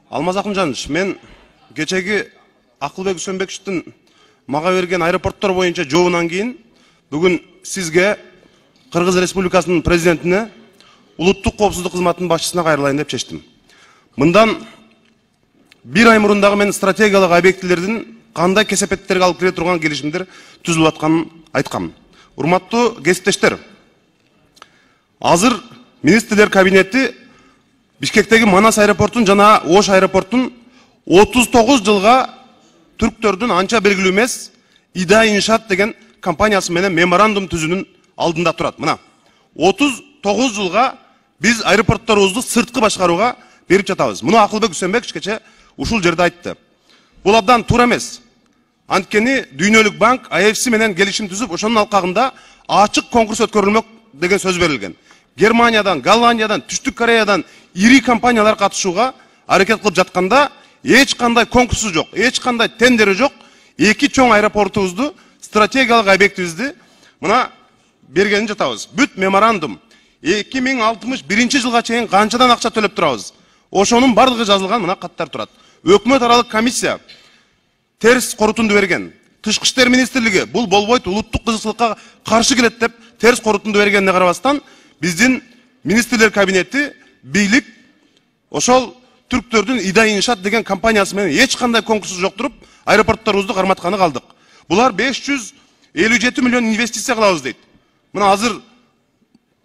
Алмаз Акынжанович, мен кечеги Акылбек Үсөнбековичтин мага берген аэропорттор боюнча жообунан кийин бүгүн сизге, Кыргыз Республикасынын президентине, улуттук коопсуздук кызматынын башчысына кайрылайын деп чечтим. Мындан бир ай мурун дагы мен стратегиялык объектилердин кандай кесепеттерге алып кире турган келишимдер түзүлүп атканын айткам. Урматтуу кесиптештер, азыр министрлер кабинети Бишкектеги Манас аэропортун жана Ош аэропортун 39 жылга түрктөрдүн анча белгилүү эмес Ида Иншаат деген компаниясы менен меморандум түзүүнүн алдында турат. Мына 39 жылга биз аэропортторубузду сырткы башкарууга берип жатабыз. Муну Акылбек Үсөнбекович кече ушул жерде айтты. Бул абдан туура эмес. Анткени Дүйнөлүк банк IFC менен келишим түзүп, ошонун алкагында ачык конкурс өткөрүлмөк деген сөз берилген. Германиядан, Голландиядан, Түштүк Кореядан ири компаниялар катышууга аракет кылып жатканда эч кандай конкурсу жок, эч кандай тендери жок. Эки чоң аэропортубузду, стратегиялык объектибизди мына бергенин жатабыз. Бүт меморандум 2061 жылга чейин канчадан акча төлөп турабыз. Ошонун бардыгы жазылган мына каттар турат. Өкмөт аралык комиссия терс корутунду берген. Тышкы иштер министрлиги бул болбойт, улуттук кызыкчылыкка каршы келет деп терс корутунду бергенине карабастан биздин министрлер кабинети бийлик ошол түрктөрдүн Ида Иншаат деген компаниясы менен эч кандай конкурсу жок туруп аэропортторубузду карматканы калдык. Булар 557 миллион инвестиция кылабыз дейт. Мына азыр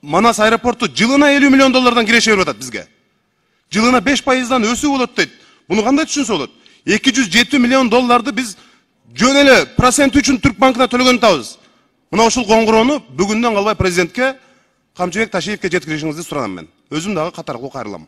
Манас аэропорту жылына 50 миллион доллардан киреше берип атат бизге. Жылына 5%дан өсүү болот дейт. Буну кандай түшүнсө болот? 207 миллион долларды биз жөн эле процент үчүн Түрк банкына төлөгөн табыз. Мына ушул коңгуроону бүгүндөн калбай президентке Камчыбек Ташиевке жеткиришиңизди суранам мен. Өзүм дагы катар кайрылам.